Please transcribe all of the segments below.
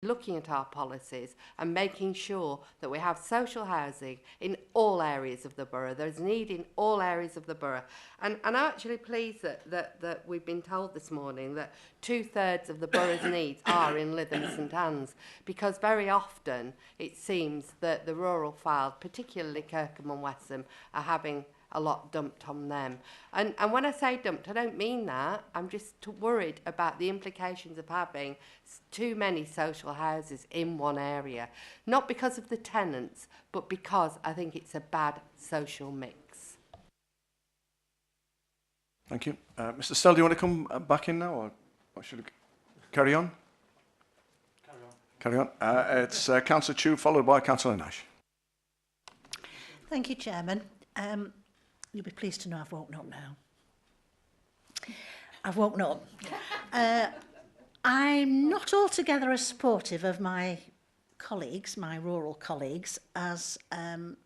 looking at our policies and making sure that we have social housing in all areas of the borough. There's need in all areas of the borough. And I'm actually pleased that we've been told this morning that 2/3 of the borough's needs are in Lytham St Anne's, because very often it seems that the rural fylde, particularly Kirkham and Westham, are having a lot dumped on them. And when I say dumped, I don't mean that. I'm just worried about the implications of having too many social houses in one area. Not because of the tenants, but because I think it's a bad social mix. Thank you. Mr. Stell, do you want to come back in now, or should we carry on? Carry on. It's Councillor Chu, followed by Councillor Nash. Thank you, Chairman. You'll be pleased to know I've woken up now. I've woken up. I'm not altogether as supportive of my colleagues, my rural colleagues, as and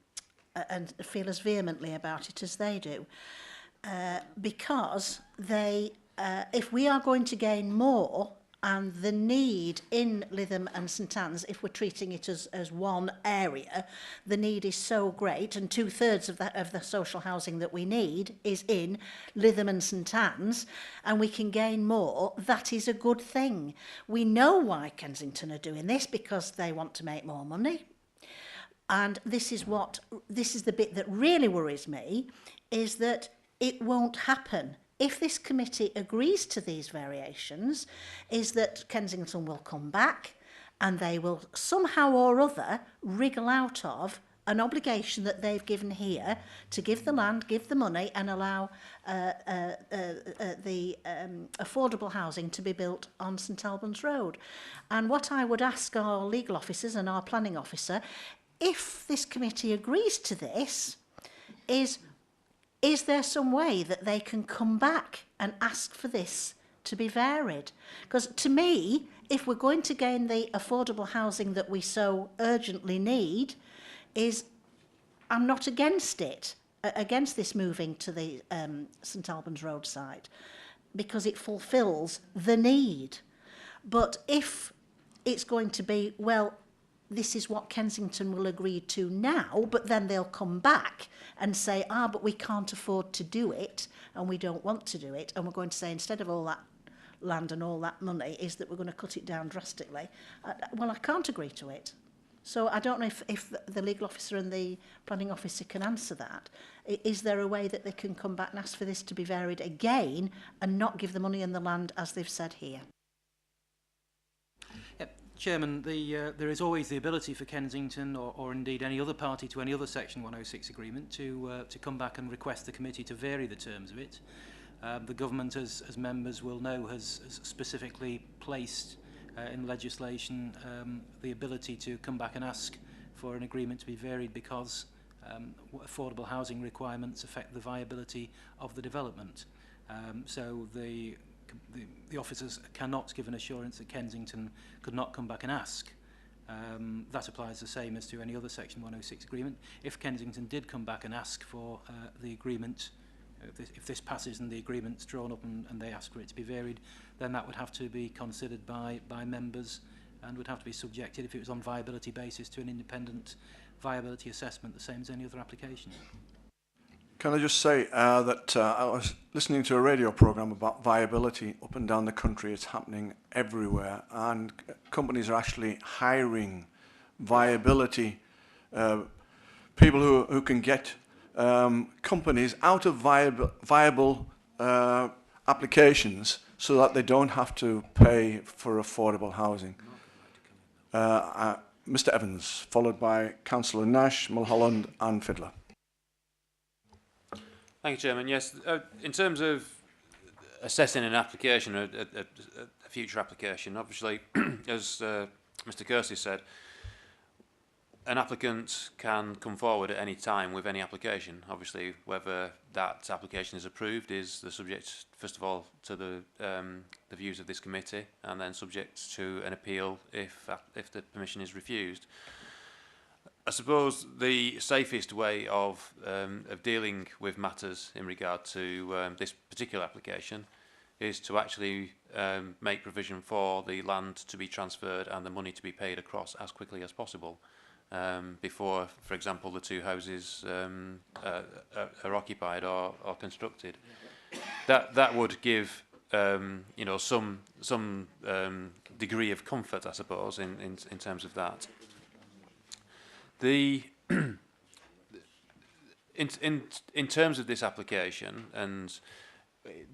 feel as vehemently about it as they do. Because they, if we are going to gain more, and the need in Lytham and St Anne's, if we're treating it as one area, the need is so great, and 2/3 of the social housing that we need is in Lytham and St Anne's, and we can gain more, that is a good thing. We know why Kensington are doing this, because they want to make more money. And this is the bit that really worries me, is that it won't happen. If this committee agrees to these variations, is that Kensington will come back and they will somehow or other wriggle out of an obligation that they've given here to give the land, give the money, and allow the affordable housing to be built on St Albans Road. And what I would ask our legal officers and our planning officer, if this committee agrees to this, is there some way that they can come back and ask for this to be varied? Because to me, if we're going to gain the affordable housing that we so urgently need, I'm not against it, against this moving to the St Albans Road site, because it fulfills the need. But if it's going to be, well, this is what Kensington will agree to now, but then they'll come back and say, but we can't afford to do it, and we don't want to do it, and we're going to say, instead of all that land and all that money, is that we're going to cut it down drastically. Well, I can't agree to it. So I don't know if the legal officer and the planning officer can answer that. Is there a way that they can come back and ask for this to be varied again and not give the money and the land as they've said here? Chairman, there is always the ability for Kensington or indeed any other party to any other Section 106 agreement to come back and request the committee to vary the terms of it. The government, as members will know, has specifically placed in legislation the ability to come back and ask for an agreement to be varied because affordable housing requirements affect the viability of the development. So the officers cannot give an assurance that Kensington could not come back and ask. That applies the same as to any other Section 106 agreement. If Kensington did come back and ask for the agreement, if this passes and the agreement's drawn up and they ask for it to be varied, then that would have to be considered by members and would have to be subjected, if it was on viability basis, to an independent viability assessment, the same as any other application. Can I just say that I was listening to a radio programme about viability up and down the country. It's happening everywhere, and companies are actually hiring viability people who can get companies out of viable applications so that they don't have to pay for affordable housing. Mr Evans, followed by Councillor Nash, Mulholland and Fiddler. Thank you, Chairman. Yes, in terms of assessing an application, a future application, obviously, as Mr Kersey said, an applicant can come forward at any time with any application. Obviously, whether that application is approved is the subject, first of all, to the views of this committee, and then subject to an appeal if the permission is refused. I suppose the safest way of dealing with matters in regard to this particular application is to actually make provision for the land to be transferred and the money to be paid across as quickly as possible before, for example, the two houses are occupied or constructed. That would give you know, some degree of comfort, I suppose, in terms of that. The in terms of this application, and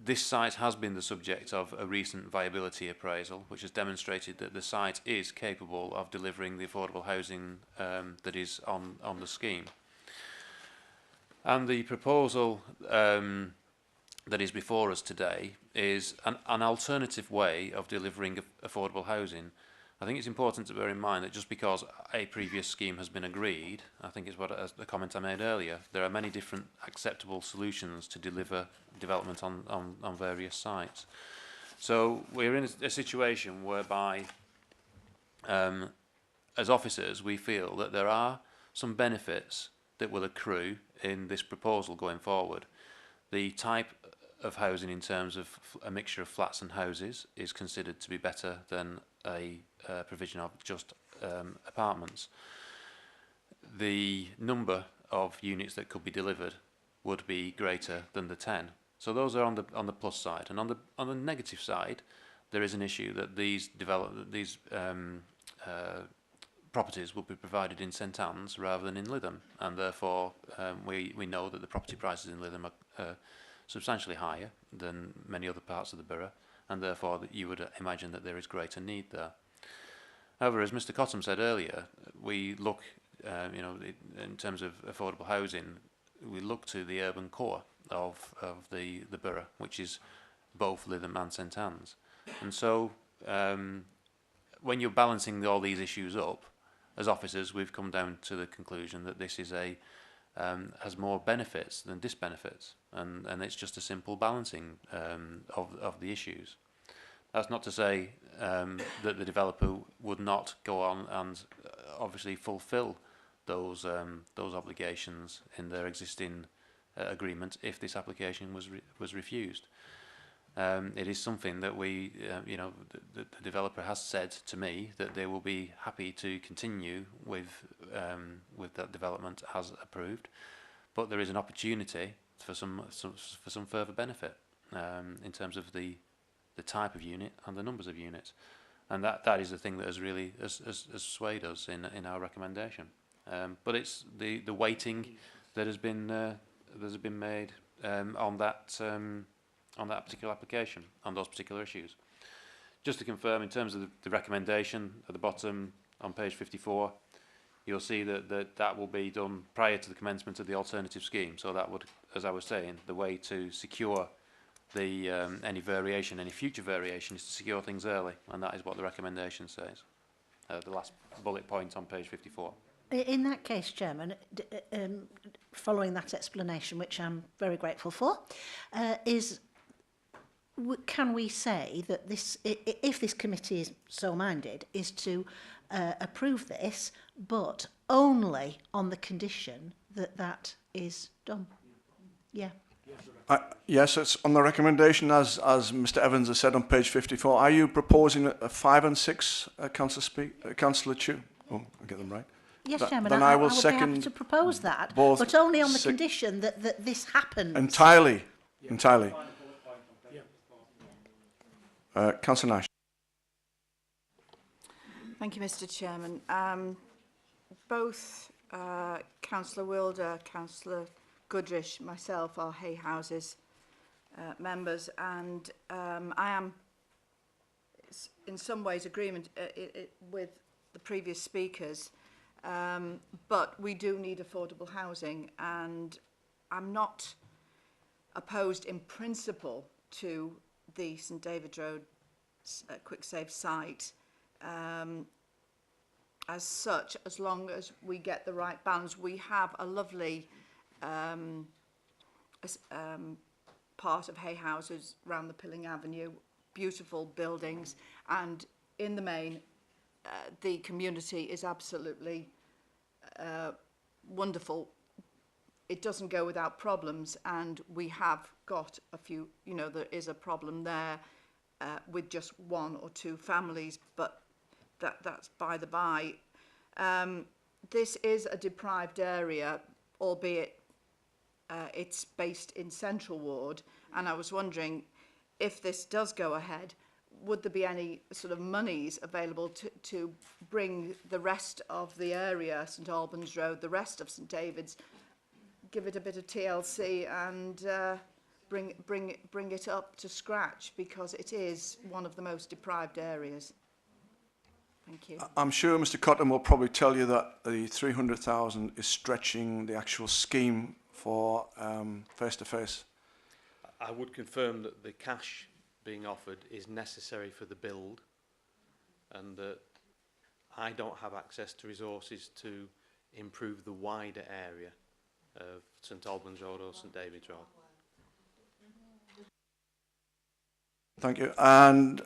this site has been the subject of a recent viability appraisal, which has demonstrated that the site is capable of delivering the affordable housing that is on the scheme. And the proposal that is before us today is an alternative way of delivering affordable housing. I think it's important to bear in mind that just because a previous scheme has been agreed, I think it's what the comment I made earlier, there are many different acceptable solutions to deliver development on various sites. So we're in a situation whereby, as officers, we feel that there are some benefits that will accrue in this proposal going forward. The type of housing in terms of a mixture of flats and houses is considered to be better than a provision of just apartments. The number of units that could be delivered would be greater than the 10. So those are on the plus side, and on the negative side, there is an issue that these properties will be provided in St Anne's rather than in Lytham, and therefore we know that the property prices in Lytham are substantially higher than many other parts of the borough, and therefore that you would imagine that there is greater need there. However, as Mr Cottam said earlier, we look, you know, in terms of affordable housing, we look to the urban core of the borough, which is both Lytham and St Anne's. And so when you're balancing all these issues up, as officers, we've come down to the conclusion that this is has more benefits than disbenefits, and it's just a simple balancing of the issues. That's not to say that the developer would not go on and obviously fulfil those obligations in their existing agreement if this application was refused. It is something that we, you know, the developer has said to me that they will be happy to continue with that development as approved, but there is an opportunity for some further benefit in terms of the type of unit and the numbers of units, and that is the thing that has really has swayed us in our recommendation. But it's the weighting that has been made on that particular application, on those particular issues. Just to confirm, in terms of the recommendation at the bottom on page 54, you'll see that will be done prior to the commencement of the alternative scheme. So that would, as I was saying, the way to secure the any future variation is to secure things early, and that is what the recommendation says. The last bullet point on page 54. In that case, Chairman, following that explanation, which I'm very grateful for, can we say that this, if this committee is so minded, is to approve this, but only on the condition that that is done? Yeah. Yes, it's on the recommendation, as Mr Evans has said on page 54. Are you proposing 5 and 6, Councillor Chu? Oh, I get them right. Yes, That, Chairman, then I will would be happy second to propose that, both but only on the condition that this happens. Entirely. Councillor Nash. Thank you, Mr Chairman. Both Councillor Wilder, Councillor Goodrich, myself are Hay Houses members, and I am in some ways agreement with the previous speakers, but we do need affordable housing, and I'm not opposed in principle to the St David Road Quick Save site as such, as long as we get the right balance. We have a lovely part of Hay Houses round the Pilling Avenue, beautiful buildings, and in the main the community is absolutely wonderful it doesn't go without problems, and we have got a few, you know, there is a problem there with just one or two families, but that's by the by. This is a deprived area, albeit it's based in Central Ward, and I was wondering if this does go ahead, would there be any sort of monies available to bring the rest of the area, St Albans Road, the rest of St David's, give it a bit of TLC and bring it up to scratch, because it is one of the most deprived areas. Thank you. I'm sure Mr. Cotton will probably tell you that the 300,000 is stretching the actual scheme for face-to-face. I would confirm that the cash being offered is necessary for the build, and that I don't have access to resources to improve the wider area of St Albans Road or St David's Road. Thank you. And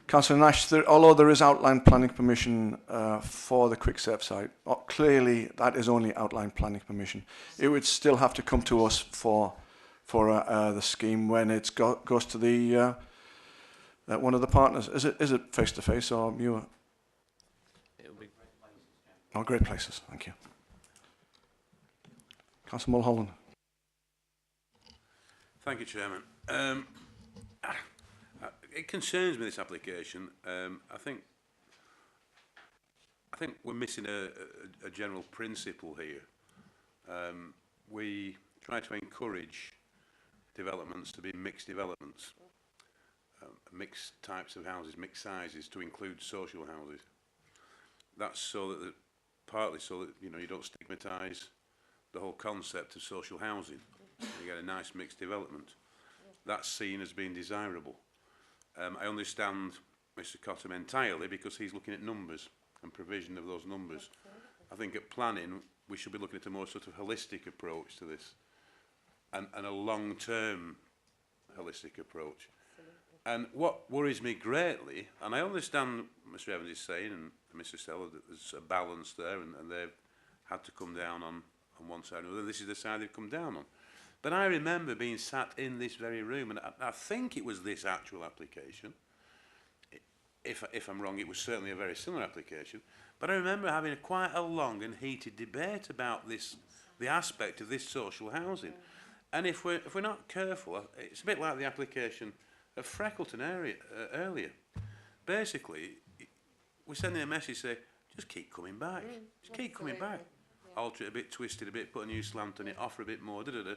Councillor Nash, although there is outline planning permission for the Quickstep site, clearly that is only outline planning permission. It would still have to come to us for the scheme when it goes to the one of the partners. Is it face to face or Muir? It'll be Oh, Great Places. Thank you. Councillor Mulholland. Thank you, Chairman. It concerns me, this application. I think we're missing a general principle here. We try to encourage developments to be mixed developments, mixed types of houses, mixed sizes, to include social houses. That's so that partly so that you don't stigmatise the whole concept of social housing. You get a nice mixed development. That's seen as being desirable. I understand Mr. Cottam entirely, because he's looking at numbers and provision of those numbers. I think at planning we should be looking at a more sort of holistic approach to this, and a long-term holistic approach. And what worries me greatly, and I understand Mr. Evans is saying, and Mr. Stella, that there's a balance there, and they've had to come down on one side or another. This is the side they've come down on. But I remember being sat in this very room, and I think it was this actual application. If I'm wrong, it was certainly a very similar application. But I remember having quite a long and heated debate about this, the aspect of this social housing. And if we're not careful, it's a bit like the application of Freckleton earlier. Basically, we're sending a message saying, just keep coming back. Just keep coming back. Alter it a bit, twist it a bit, put a new slant on it, offer a bit more, da-da-da.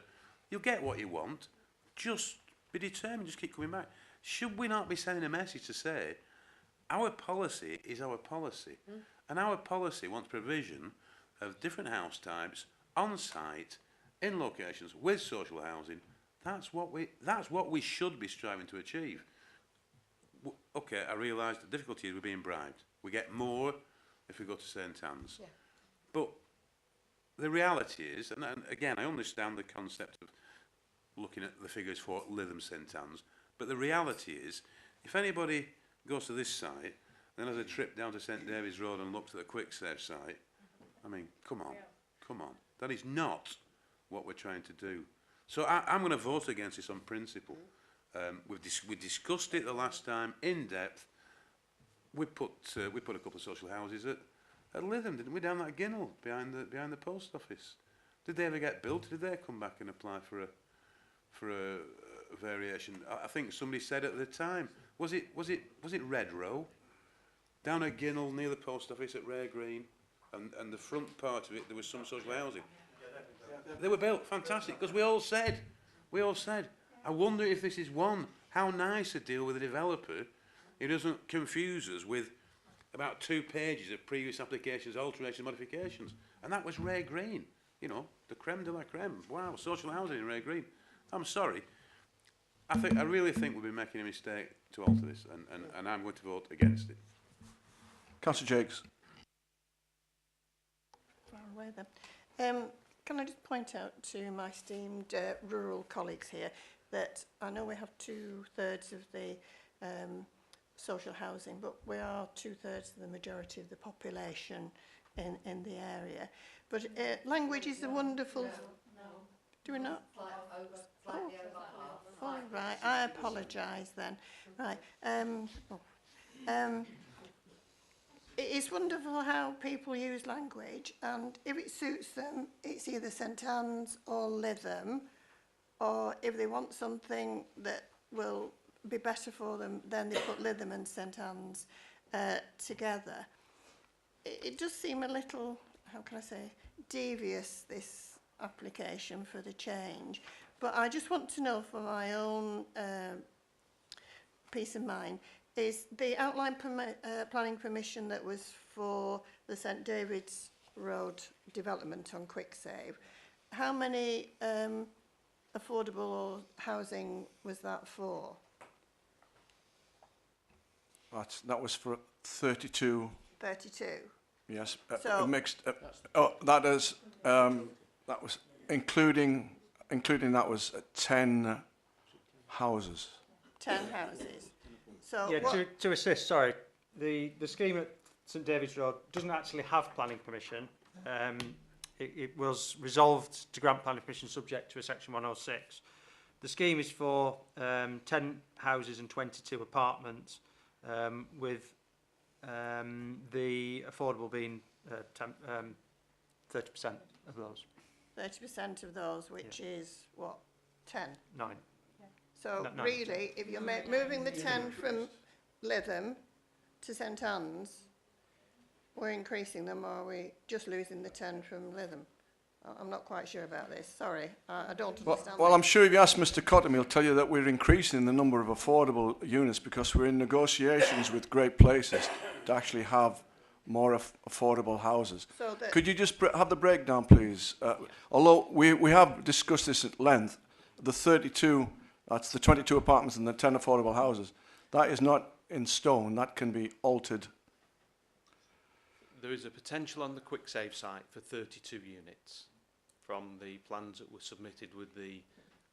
You'll get what you want. Just be determined, just keep coming back. Should we not be sending a message to say, our policy is our policy, and our policy wants provision of different house types on site, in locations with social housing. That's what we should be striving to achieve. Okay, I realise the difficulty is we're being bribed. We get more if we go to St Anne's. Yeah. But the reality is, and again, I understand the concept of looking at the figures for Lytham St Anne's, but the reality is, if anybody goes to this site, then has a trip down to St David's Road and looks at the Quickstep site, I mean, come on, come on. That is not what we're trying to do. So I'm going to vote against this on principle. We discussed it the last time in depth. We put a couple of social houses at Lytham, didn't we, down that Ginnell behind the post office? Did they ever get built? Did they come back and apply for a variation? I think somebody said at the time, was it Red Row down at Ginnell near the post office at Rare Green, and the front part of it there was some social housing. They were built, fantastic, because we all said, I wonder if this is one. How nice to deal with a developer who doesn't confuse us with about 2 pages of previous applications, alterations, modifications. And that was Rare Green, the creme de la creme. Wow, social housing in Rare Green. I'm sorry. I really think we'll be making a mistake to alter this, and I'm going to vote against it. Councillor Jakes. Far away then. Can I just point out to my esteemed rural colleagues here that I know we have 2/3 of the social housing, but we are 2/3 of the majority of the population in the area. But language is a wonderful... Do we not? Oh, right. I apologise then. Right. It's wonderful how people use language, and if it suits them, it's either St Anne's or Lytham, or if they want something that will be better for them, then they put Lytham and St Anne's together. It does seem a little, how can I say, devious, this application for the change. But I just want to know for my own peace of mind, is the outline planning permission that was for the St David's Road development on Quicksave, how many affordable housing was that for? That was for 32. 32. Yes, So- mixed. That is that was including that was 10 houses. 10 houses. So Yeah, what, to assist, sorry, the scheme at St David's Road doesn't actually have planning permission. It was resolved to grant planning permission subject to a section 106. The scheme is for 10 houses and 22 apartments, with the affordable being 30% of those. 30% of those, which is what, 10? 9. So No, really, if you're moving the 10 from Lytham to St Anne's, we're increasing them, or are we just losing the 10 from Lytham? I'm not quite sure about this. Sorry, I don't understand. Well, I'm sure if you ask Mr. Cottam, he'll tell you that we're increasing the number of affordable units because we're in negotiations with Great Places to actually have more affordable houses. So that, Could you just have the breakdown, please? Although we have discussed this at length, the 32, that's the 22 apartments and the 10 affordable houses, that is not in stone. That can be altered. There is a potential on the Quicksave site for 32 units from the plans that were submitted with the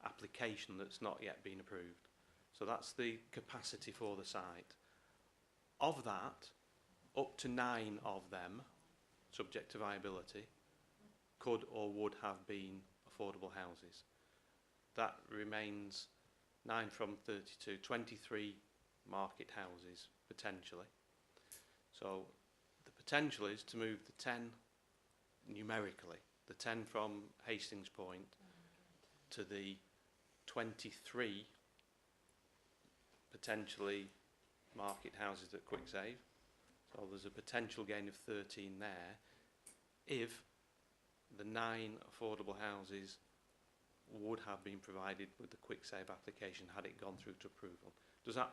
application that's not yet been approved. So that's the capacity for the site. Of that, up to 9 of them, subject to viability, could or would have been affordable houses. That remains 9 from 32, 23 market houses potentially. So the potential is to move the 10 numerically, the 10 from Hastings Point to the 23 potentially market houses at Quicksave. So there's a potential gain of 13 there if the 9 affordable houses would have been provided with the Quicksave application had it gone through to approval. Does that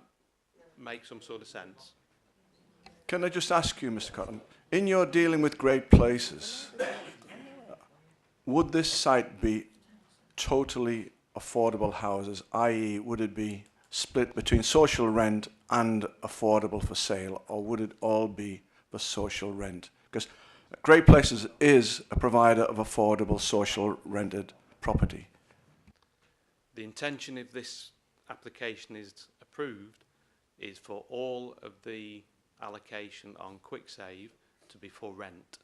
make some sort of sense? Can I just ask you, Mr. Cottam, in your dealing with Great Places, would this site be totally affordable houses, i.e. would it be split between social rent and affordable for sale, or would it all be for social rent? Because Great Places is a provider of affordable social rented property. The intention, if this application is approved, is for all of the allocation on Quicksave to be for rent.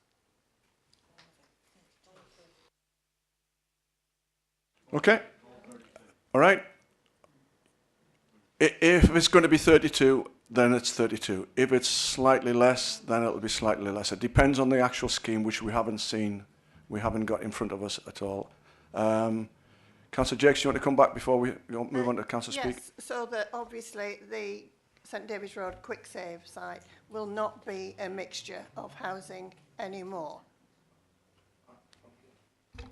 Okay. All right. If it's going to be 32, then it's 32. If it's slightly less, then it'll be slightly less. It depends on the actual scheme, which we haven't seen. We haven't got in front of us at all. Councillor Jakes, you want to come back before we move on to Councillor Speak? yes, so that obviously the St David's Road Quicksave site will not be a mixture of housing anymore.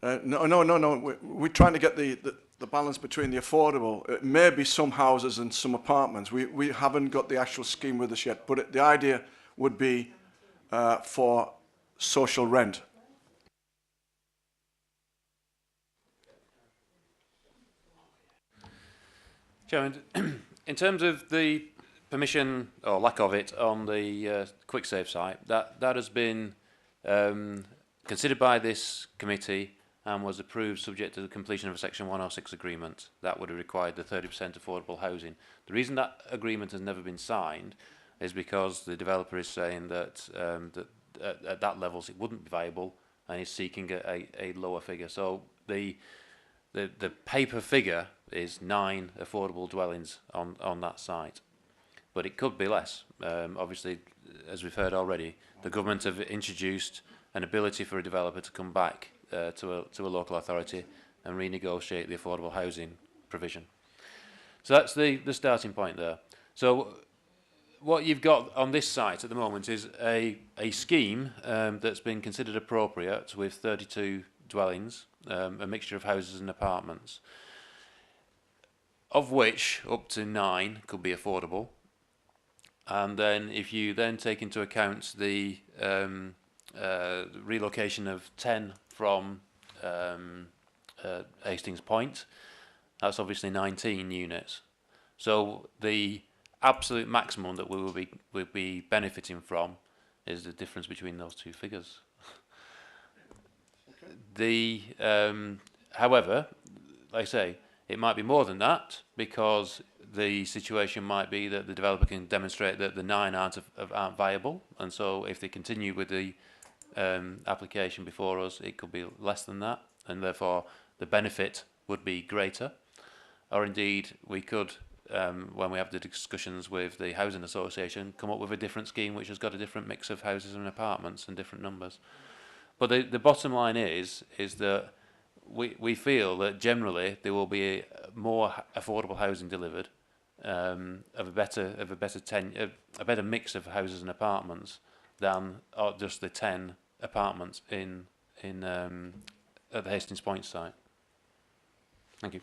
No. We're trying to get the balance between the affordable. It may be some houses and some apartments. We haven't got the actual scheme with us yet, but the idea would be for social rent. Chairman, in terms of the permission or lack of it on the Quicksave site, that has been considered by this committee and was approved subject to the completion of a Section 106 agreement. That would have required the 30% affordable housing. The reason that agreement has never been signed is because the developer is saying that at that level it wouldn't be viable, and is seeking a lower figure. So the paper figure is 9 affordable dwellings on that site, but it could be less. Obviously, as we've heard already, the government have introduced an ability for a developer to come back to a local authority and renegotiate the affordable housing provision. So that's the starting point there. So what you've got on this site at the moment is a scheme that's been considered appropriate with 32 dwellings, a mixture of houses and apartments, of which up to 9 could be affordable. And then if you then take into account the relocation of 10 from Hastings Point, that's obviously 19 units. So the absolute maximum that we will be benefiting from is the difference between those two figures. However, like I say, it might be more than that, because the situation might be that the developer can demonstrate that the 9 aren't viable, and so if they continue with the application before us, it could be less than that, and therefore the benefit would be greater. Or indeed, we could, when we have the discussions with the housing association, come up with a different scheme which has got a different mix of houses and apartments and different numbers. But the bottom line is that we feel that generally there will be more affordable housing delivered, of a better mix of houses and apartments than just the 10 apartments at the Hastings Point site. Thank you.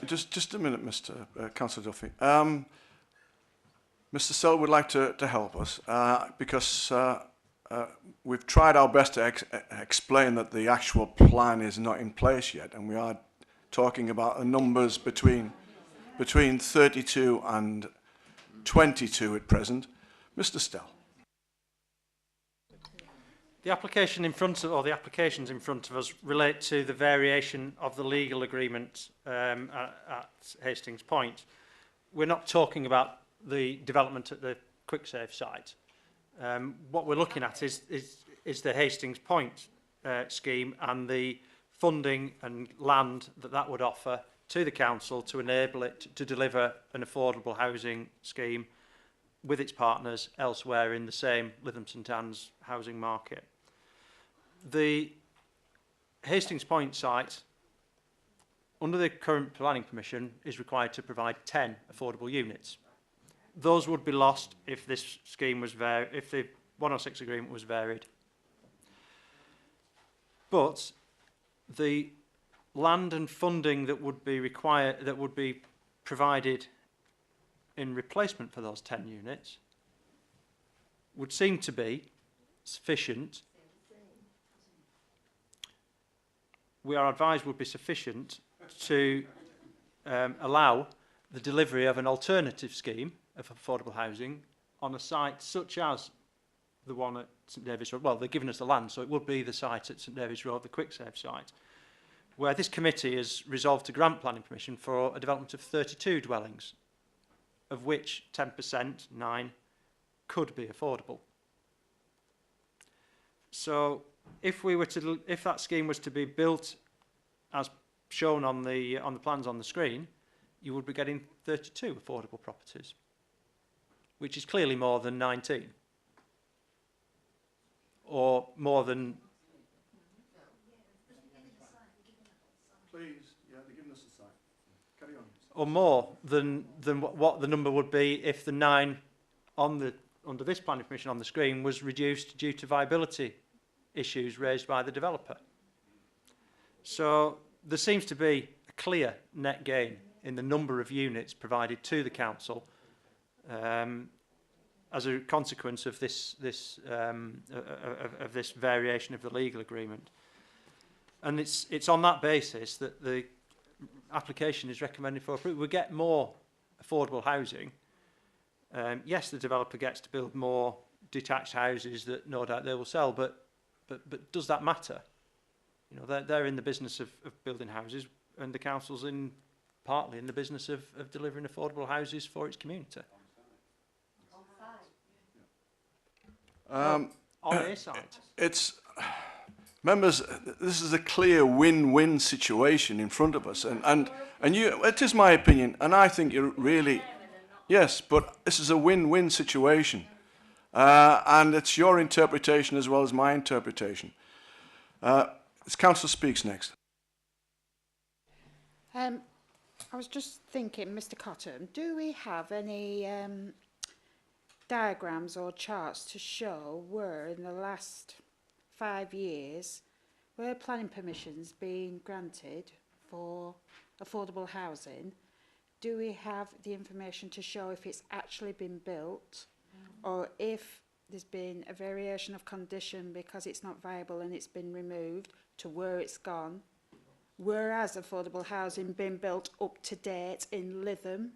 Just a minute, Mr. Councillor Duffy. Mr. Sell would like to help us because we've tried our best to explain that the actual plan is not in place yet, and we are talking about numbers between 32 and 22 at present. Mr. Stell. The application in front of, or the applications in front of us relate to the variation of the legal agreement at Hastings Point. We're not talking about the development at the QuickSave site. What we're looking at is the Hastings Point scheme and the funding and land that would offer to the council to enable it to deliver an affordable housing scheme with its partners elsewhere in the same Lytham St Anne's housing market. The Hastings Point site, under the current planning permission, is required to provide 10 affordable units. Those would be lost if this scheme was if the 106 agreement was varied. But the land and funding that would be required, that would be provided in replacement for those 10 units, would seem to be sufficient. We are advised would be sufficient to allow the delivery of an alternative scheme of affordable housing on a site such as the one at St David's Road. Well, they're giving us the land, so it would be the site at St David's Road, the QuickSave site, where this committee has resolved to grant planning permission for a development of 32 dwellings, of which 10%, 9, could be affordable. So if that scheme was to be built as shown on the plans on the screen, you would be getting 32 affordable properties, which is clearly more than 19, or more than. Please, yeah, they're giving us a sign. Carry on. Or more than what the number would be if the 9 under this planning permission on the screen was reduced due to viability issues raised by the developer. So there seems to be a clear net gain in the number of units provided to the council as a consequence of this variation of the legal agreement. And it's on that basis that the application is recommended for approval. We get more affordable housing. Yes, the developer gets to build more detached houses that no doubt they will sell, but does that matter? You know, they're in the business of building houses, and the council's partly in the business of delivering affordable houses for its community. On a side. Members, this is a clear win-win situation in front of us, and it is my opinion, and I think you're really, yes, but this is a win-win situation, and it's your interpretation as well as my interpretation. This councillor speaks next. I was just thinking, Mr. Cotton, do we have any diagrams or charts to show where in the last 5 years where planning permissions being granted for affordable housing? Do we have the information to show if it's actually been built or if there's been a variation of condition because it's not viable and it's been removed to where it's gone? Whereas affordable housing been built up to date in Lytham,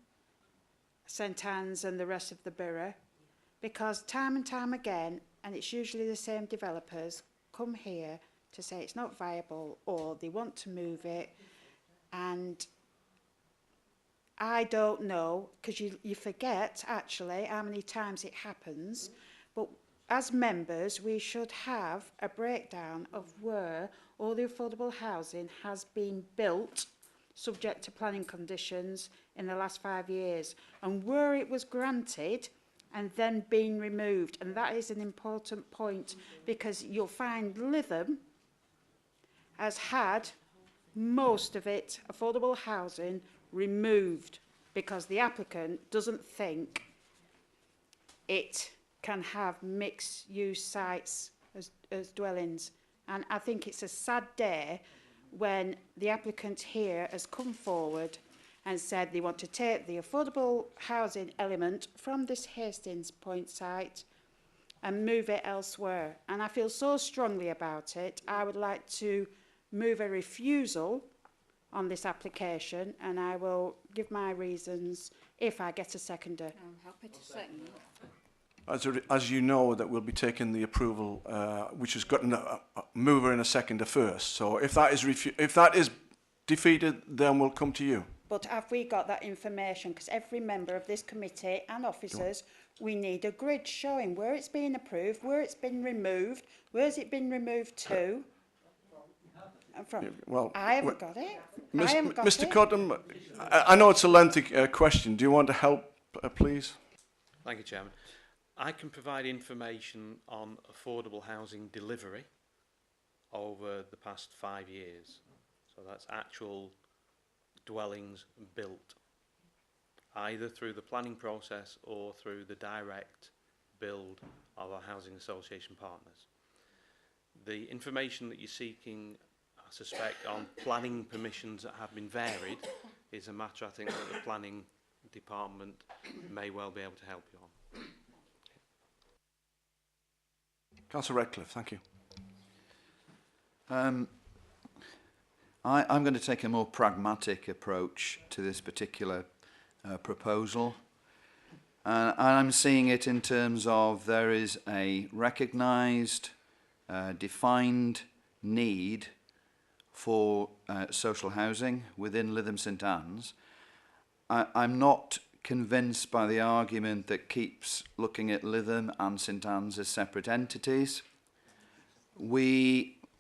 St Anne's and the rest of the borough, because time and time again, and it's usually the same developers, come here to say it's not viable or they want to move it, and I don't know, because you forget actually how many times it happens, but as members we should have a breakdown of where all the affordable housing has been built subject to planning conditions in the last 5 years and where it was granted and then being removed. And that is an important point because you'll find Lytham has had most of it, affordable housing, removed because the applicant doesn't think it can have mixed use sites as dwellings. And I think it's a sad day when the applicant here has come forward and said they want to take the affordable housing element from this Hastings Point site and move it elsewhere. And I feel so strongly about it, I would like to move a refusal on this application, and I will give my reasons if I get a seconder. I'm happy to second. As you know, that we'll be taking the approval, which has gotten a mover and a seconder first. So if that is defeated, then we'll come to you. But have we got that information? Because every member of this committee and officers, we need a grid showing where it's been approved, where it's been removed, where's it been removed to. Well, I haven't got it. Mr. Cotton, I know it's a lengthy question. Do you want to help, please? Thank you, Chairman. I can provide information on affordable housing delivery over the past 5 years. So that's actual dwellings built, either through the planning process or through the direct build of our housing association partners. The information that you're seeking, I suspect, on planning permissions that have been varied is a matter I think that the planning department may well be able to help you on. Councillor Redcliffe, thank you. I'm going to take a more pragmatic approach to this particular proposal. And I'm seeing it in terms of there is a recognised, defined need for social housing within Lytham St Anne's. I'm not convinced by the argument that keeps looking at Lytham and St Anne's as separate entities.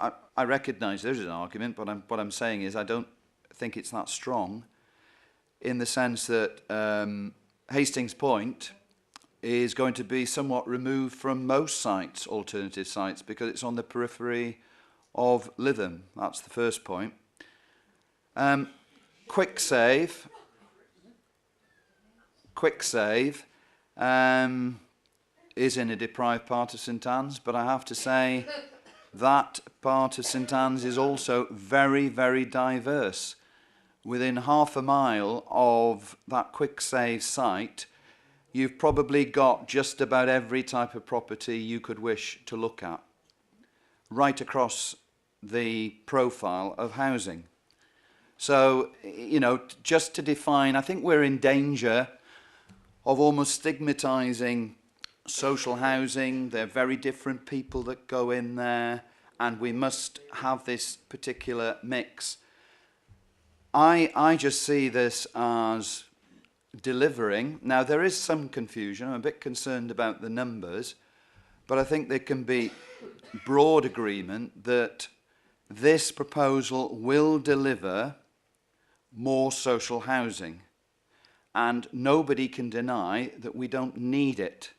I recognise there's an argument, but what I'm saying is I don't think it's that strong, in the sense that Hastings Point is going to be somewhat removed from most sites, alternative sites, because it's on the periphery of Lytham. That's the first point. Quick Save is in a deprived part of St Anne's, but I have to say that part of St Anne's is also very, very diverse. Within half a mile of that quick save site, you've probably got just about every type of property you could wish to look at, right across the profile of housing. So, you know, just to define, I think we're in danger of almost stigmatizing social housing. They're very different people that go in there, and we must have this particular mix. I just see this as delivering. Now, there is some confusion. I'm a bit concerned about the numbers, but I think there can be broad agreement that this proposal will deliver more social housing, and nobody can deny that we don't need it.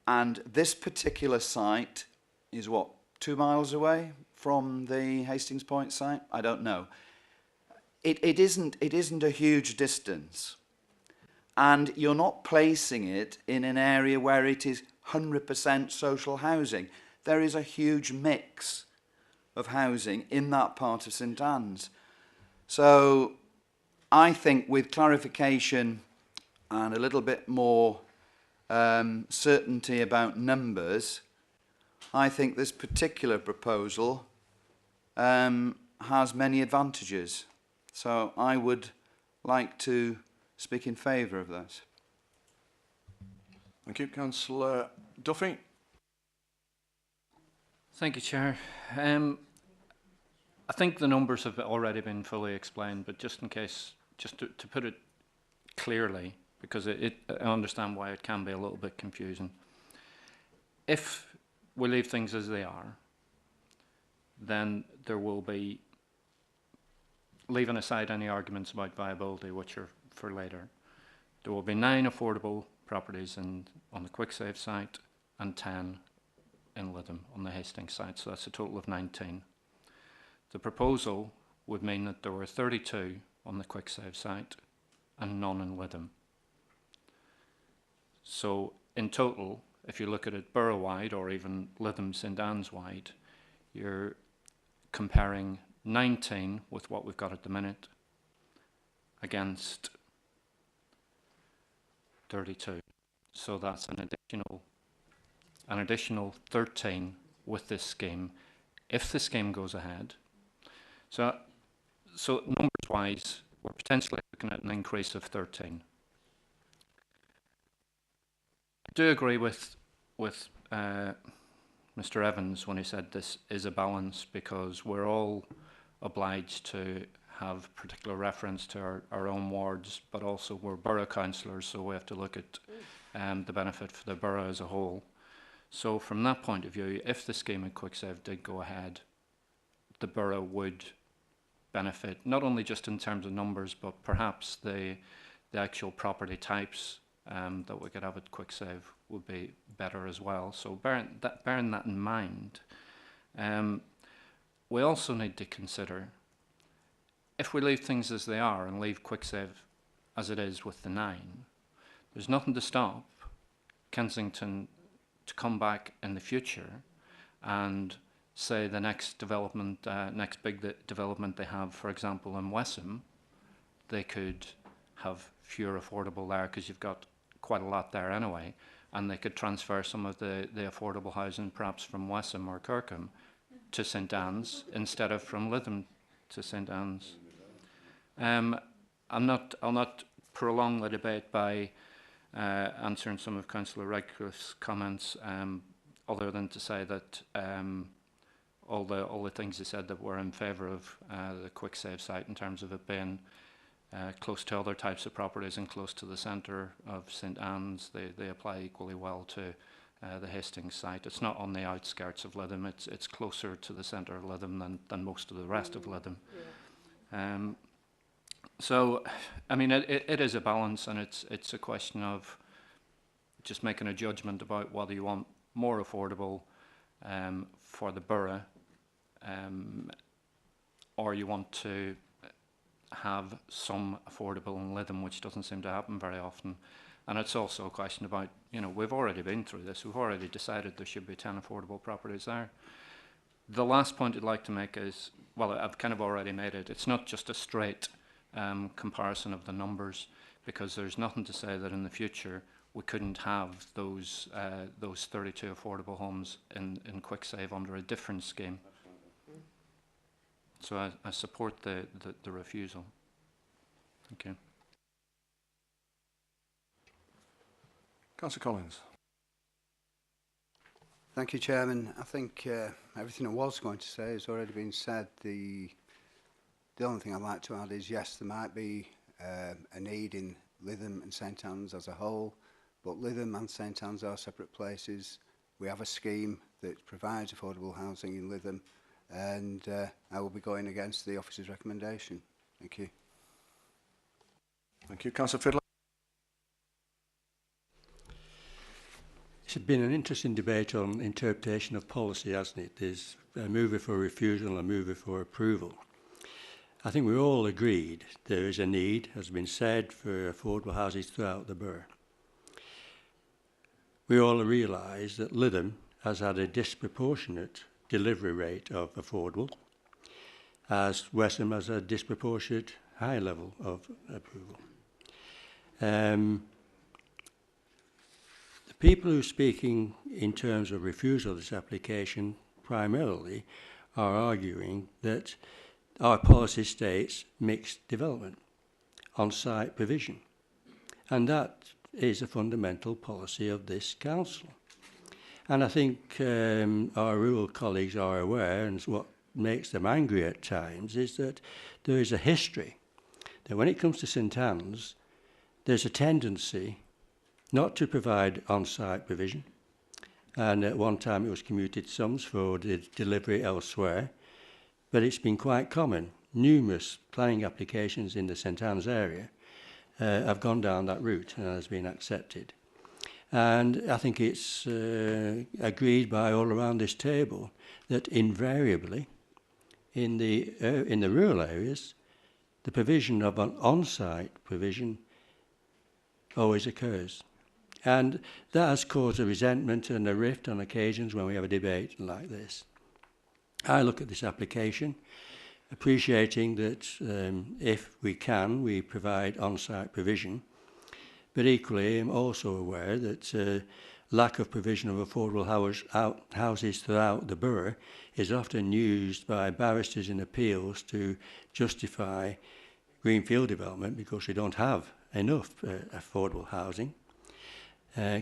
And this particular site is what, 2 miles away from the Hastings Point site? I don't know. It isn't a huge distance, and you're not placing it in an area where it is 100% social housing. There is a huge mix of housing in that part of St Anne's. So I think with clarification and a little bit more certainty about numbers, I think this particular proposal has many advantages. So I would like to speak in favour of that. Thank you. Councillor Duffy. Thank you, Chair. I think the numbers have already been fully explained, but just in case, just to put it clearly, because I understand why it can be a little bit confusing. If we leave things as they are, then there will be, leaving aside any arguments about viability, which are for later, there will be 9 affordable properties on the QuickSave site and 10 in Lytham on the Hastings site, so that's a total of 19. The proposal would mean that there were 32 on the QuickSave site and none in Lytham. So in total, if you look at it borough-wide or even Lytham St Anne's wide, you're comparing 19 with what we've got at the minute against 32. So that's an additional 13 with this scheme if the scheme goes ahead. So numbers wise, we're potentially looking at an increase of 13. I do agree with Mr. Evans when he said this is a balance, because we're all obliged to have particular reference to our own wards, but also we're borough councillors, so we have to look at the benefit for the borough as a whole. So from that point of view, if the scheme at QuickSave did go ahead, the borough would benefit, not only just in terms of numbers, but perhaps the actual property types that we could have at QuickSave would be better as well. So bearing that in mind, we also need to consider, if we leave things as they are and leave QuickSave as it is with the 9, there's nothing to stop Kensington to come back in the future and say the next development, next big development they have, for example, in Wesham, they could have fewer affordable there because you've got quite a lot there anyway, and they could transfer some of the affordable housing perhaps from Wesham or Kirkham to St Anne's instead of from Lytham to St Anne's. I'll not prolong the debate by answering some of Councillor Radcliffe's comments, other than to say that all the things he said that we're in favour of the QuickSave site in terms of it being close to other types of properties and close to the centre of St Anne's, they apply equally well to the Hastings site. It's not on the outskirts of Lytham, it's closer to the centre of Lytham than most of the rest of Lytham. Yeah. So, I mean, it is a balance, and it's a question of just making a judgment about whether you want more affordable for the borough, or you want to have some affordable in Lytham, which doesn't seem to happen very often. And it's also a question about, you know, we've already been through this. We've already decided there should be 10 affordable properties there. The last point I'd like to make is, well, I've kind of already made it. It's not just a straight comparison of the numbers, because there's nothing to say that in the future we couldn't have those 32 affordable homes in QuickSave under a different scheme. So I support the refusal. Thank you. Councillor Collins. Thank you, Chairman. I think everything I was going to say has already been said. The only thing I'd like to add is, yes, there might be a need in Lytham and St Anne's as a whole, but Lytham and St Anne's are separate places. We have a scheme that provides affordable housing in Lytham, and I will be going against the officer's recommendation. Thank you. Thank you. Councillor Fiddler. It's been an interesting debate on interpretation of policy, hasn't it? There's a mover for refusal and a mover for approval. I think we all agreed there is a need, has been said, for affordable houses throughout the borough. We all realise that Lytham has had a disproportionate delivery rate of affordable, as Wesham has a disproportionate high level of approval. The people who are speaking in terms of refusal of this application primarily are arguing that our policy states mixed development, on-site provision, and that is a fundamental policy of this council. And I think our rural colleagues are aware, and what makes them angry at times is that there is a history that when it comes to St Anne's, there's a tendency not to provide on-site provision, and at one time it was commuted sums for the delivery elsewhere, but it's been quite common. Numerous planning applications in the St Anne's area have gone down that route and has been accepted. And I think it's agreed by all around this table that invariably in the rural areas, the provision of an on-site provision always occurs. And that has caused a resentment and a rift on occasions when we have a debate like this. I look at this application, appreciating that if we can, we provide on-site provision, but equally I'm also aware that lack of provision of affordable houses throughout the borough is often used by barristers in appeals to justify greenfield development because we don't have enough affordable housing.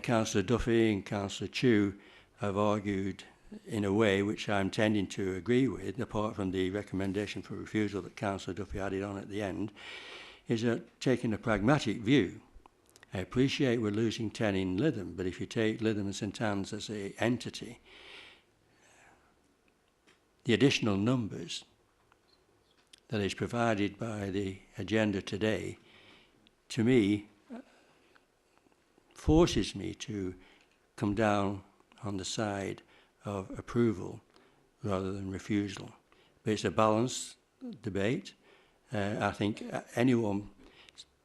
Councillor Duffy and Councillor Chu have argued in a way which I'm tending to agree with, apart from the recommendation for refusal that Councillor Duffy added on at the end, is that taking a pragmatic view, I appreciate we're losing 10 in Lytham, but if you take Lytham and St Anne's as an entity, the additional numbers that is provided by the agenda today, to me, forces me to come down on the side of approval rather than refusal. But it's a balanced debate. I think anyone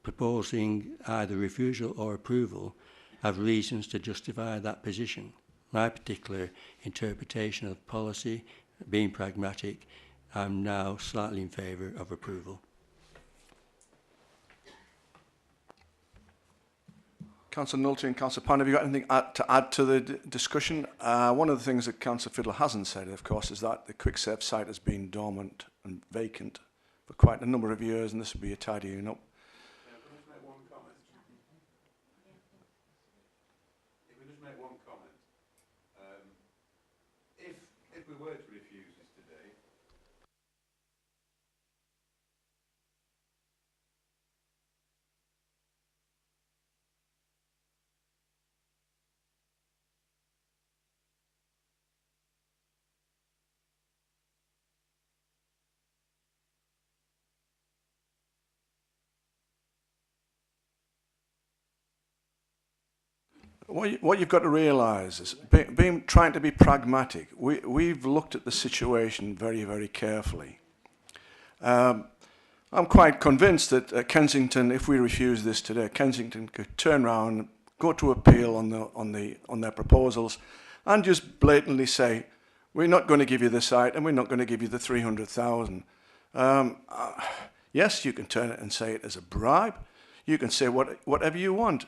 proposing either refusal or approval have reasons to justify that position. My particular interpretation of policy, being pragmatic, I'm now slightly in favour of approval. Councillor Nolte and Councillor Pan, have you got anything to add to the discussion? One of the things that Councillor Fiddler hasn't said, of course, is that the QuickSave site has been dormant and vacant for quite a number of years, and this will be a tidying up. If we were to refuse this today, What you've got to realise is, trying to be pragmatic, we've looked at the situation very, very carefully. I'm quite convinced that Kensington, if we refuse this today, Kensington could turn around, go to appeal on their proposals, and just blatantly say, we're not going to give you the site and we're not going to give you the 300,000. Yes, you can turn it and say it as a bribe. You can say whatever you want.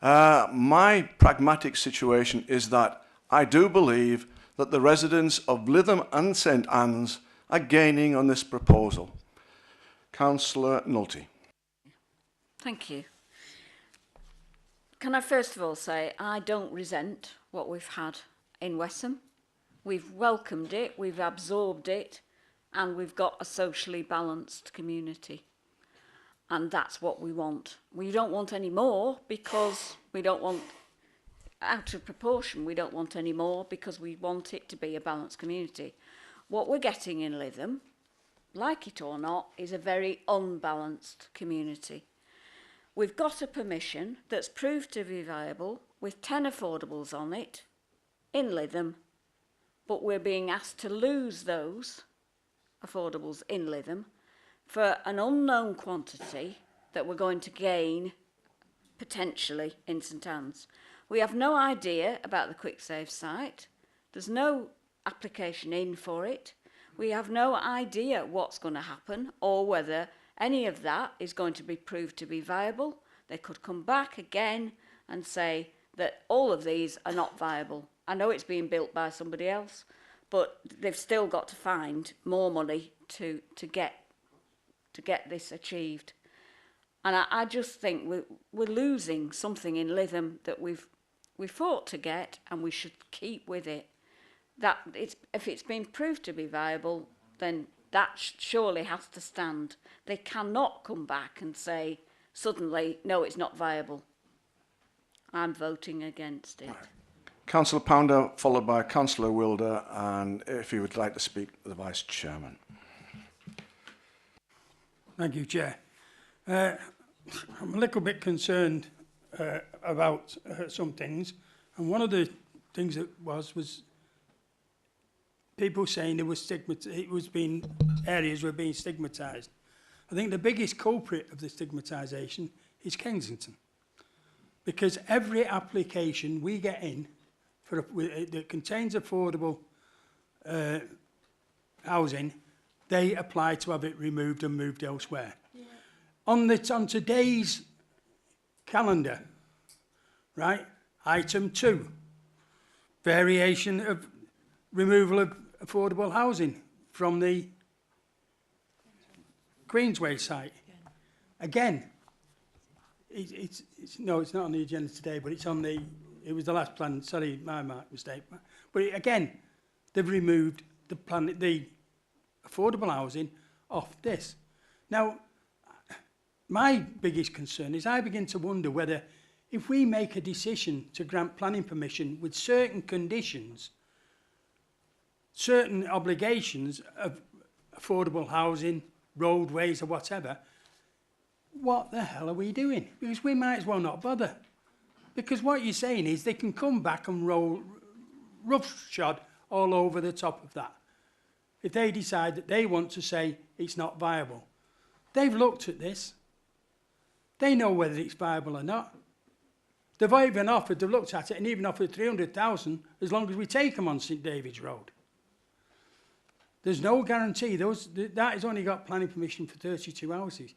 My pragmatic situation is that I do believe that the residents of Lytham and St Anne's are gaining on this proposal. Councillor Nulty. Thank you. Can I first of all say I don't resent what we've had in Wesham. We've welcomed it, we've absorbed it, and we've got a socially balanced community. And that's what we want. We don't want any more because we don't want, out of proportion, we don't want any more because we want it to be a balanced community. What we're getting in Lytham, like it or not, is a very unbalanced community. We've got a permission that's proved to be viable with 10 affordables on it in Lytham, but we're being asked to lose those affordables in Lytham for an unknown quantity that we're going to gain potentially in St Anne's. We have no idea about the QuickSave site. There's no application in for it. We have no idea what's going to happen or whether any of that is going to be proved to be viable. They could come back again and say that all of these are not viable. I know it's being built by somebody else, but they've still got to find more money to get this achieved. And I just think we're losing something in Lytham that we fought to get, and we should keep with it. That if it's been proved to be viable, then that surely has to stand. They cannot come back and say suddenly, no, it's not viable. I'm voting against it. Councillor Pounder, followed by Councillor Wilder, and if you would like to speak, the Vice Chairman. Thank you, Chair. I'm a little bit concerned about some things, and one of the things that was people saying areas were being stigmatised. I think the biggest culprit of the stigmatisation is Kensington, because every application we get in that contains affordable housing, they apply to have it removed and moved elsewhere. Yeah. On today's calendar, right, item 2, variation of removal of affordable housing from the Queensway site. Again, no, it's not on the agenda today, but it's on it was the last plan, sorry, my mistake. But again, they've removed the affordable housing off this. Now, my biggest concern is I begin to wonder whether if we make a decision to grant planning permission with certain conditions, certain obligations of affordable housing, roadways or whatever, what the hell are we doing? Because we might as well not bother. Because what you're saying is they can come back and roll roughshod all over the top of that. If they decide that they want to say it's not viable. They've looked at this. They know whether it's viable or not. They've looked at it and even offered 300,000 as long as we take them on St David's Road. There's no guarantee. That has only got planning permission for 32 houses.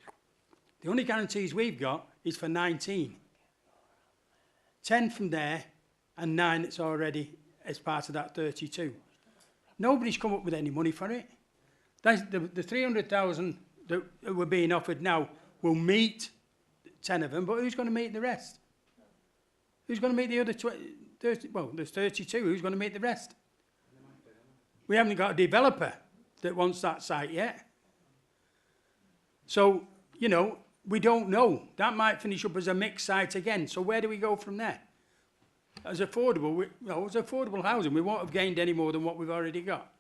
The only guarantees we've got is for 19. 10 from there and 9 that's already as part of that 32. Nobody's come up with any money for it. The 300,000 that were being offered now will meet 10 of them, but who's going to meet the rest? Who's going to meet the other 30? Well, there's 32. Who's going to meet the rest? We haven't got a developer that wants that site yet. So, you know, we don't know. That might finish up as a mixed site again. So where do we go from there? As affordable housing, we won't have gained any more than what we've already got.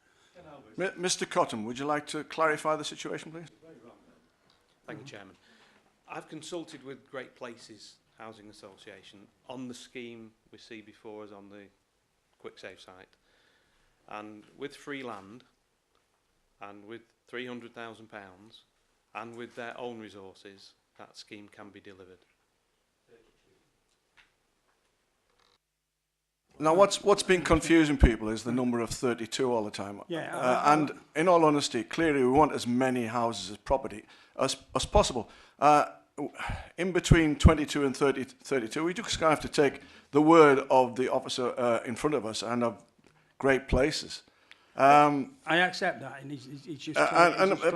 Mr. Cotton, would you like to clarify the situation, please? Thank you, Chairman. I've consulted with Great Places Housing Association on the scheme we see before us on the QuickSave site. And with free land, and with £300,000, and with their own resources, that scheme can be delivered. Now, what's been confusing people is the number of 32 all the time. Yeah, and in all honesty, clearly we want as many houses as property as possible. In between 22 and 32, we just have to take the word of the officer in front of us and of great places. I accept that, and he's just...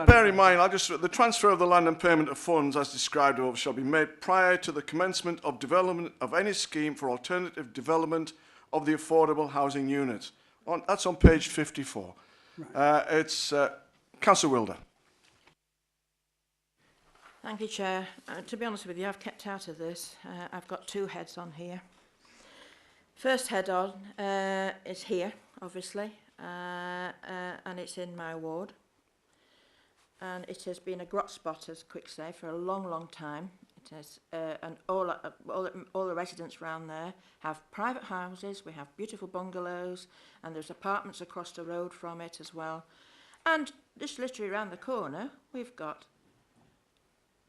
bear in mind, the transfer of the land and payment of funds as described above shall be made prior to the commencement of development of any scheme for alternative development of the affordable housing unit. That's on page 54. Right. It's Councillor Wilder. Thank you, Chair. To be honest with you, I've kept out of this. I've got two heads on here. First head on is here, obviously, and it's in my ward. And it has been a grot spot, as Quick say, for a long, long time. It has, and all the residents around there have private houses. We have beautiful bungalows, and there's apartments across the road from it as well. And just literally around the corner, we've got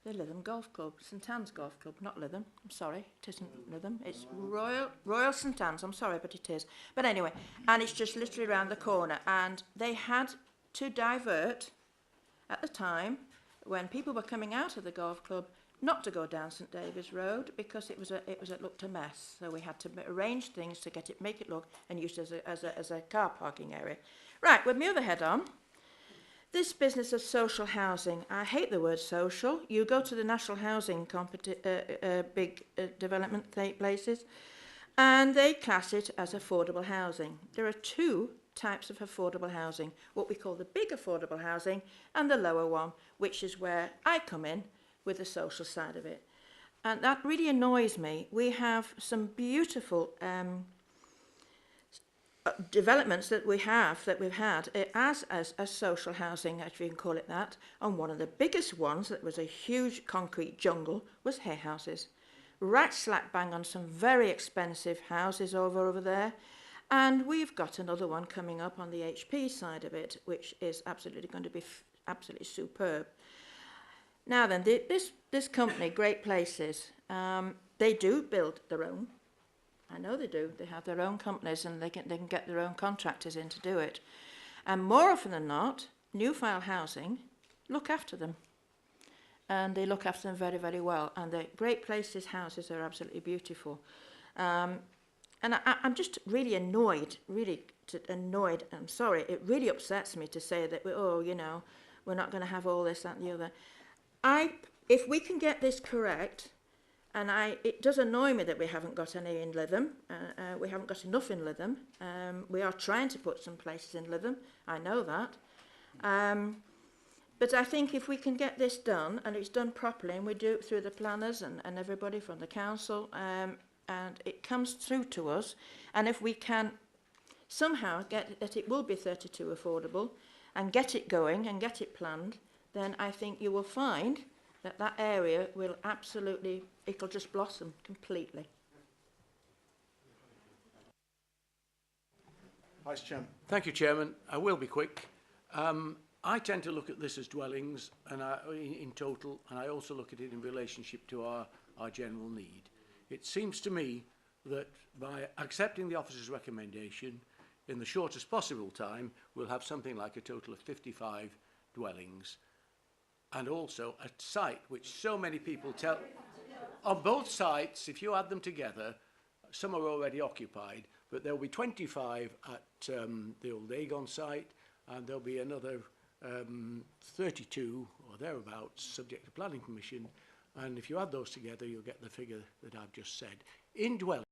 the Lytham Golf Club, St Anne's Golf Club, not Lytham. I'm sorry, it isn't Lytham. It's Royal St Anne's. I'm sorry, but it is. But anyway, and it's just literally around the corner. And they had to divert at the time when people were coming out of the golf club not to go down St David's Road because it looked a mess. So we had to arrange things to make it look and used as a car parking area. Right, with my other head on. This business of social housing, I hate the word social. You go to the national housing big development places and they class it as affordable housing. There are two types of affordable housing, what we call the big affordable housing and the lower one, which is where I come in with the social side of it. And that really annoys me. We have some beautiful developments that we've had as social housing, if you can call it that, and one of the biggest ones that was a huge concrete jungle was hay houses. Right slap bang on some very expensive houses over there, and we've got another one coming up on the HP side of it, which is absolutely going to be absolutely superb. Now then, this company, Great Places, they do build their own. I know they do. They have their own companies and they can get their own contractors in to do it. And more often than not, New File Housing look after them. And they look after them very, very well. And the Great Places houses are absolutely beautiful. And I'm just really annoyed, I'm sorry, it really upsets me to say that, we're not going to have all this, that and the other. If we can get this correct, and it does annoy me that we haven't got any in Lytham. We haven't got enough in Lytham. We are trying to put some places in Lytham. I know that. But I think if we can get this done, and it's done properly, and we do it through the planners and everybody from the council, and it comes through to us, and if we can somehow get that it will be 32 affordable, and get it going and get it planned, then I think you will find that area will absolutely, it'll just blossom completely. Vice Chairman. Thank you, Chairman. I will be quick. I tend to look at this as dwellings and in total, and I also look at it in relationship to our general need. It seems to me that by accepting the officer's recommendation, in the shortest possible time, we'll have something like a total of 55 dwellings. And also a site which so many people tell, on both sites, if you add them together, some are already occupied, but there'll be 25 at the old Aegon site, and there'll be another 32 or thereabouts subject to planning permission, and if you add those together, you'll get the figure that I've just said. In dwelling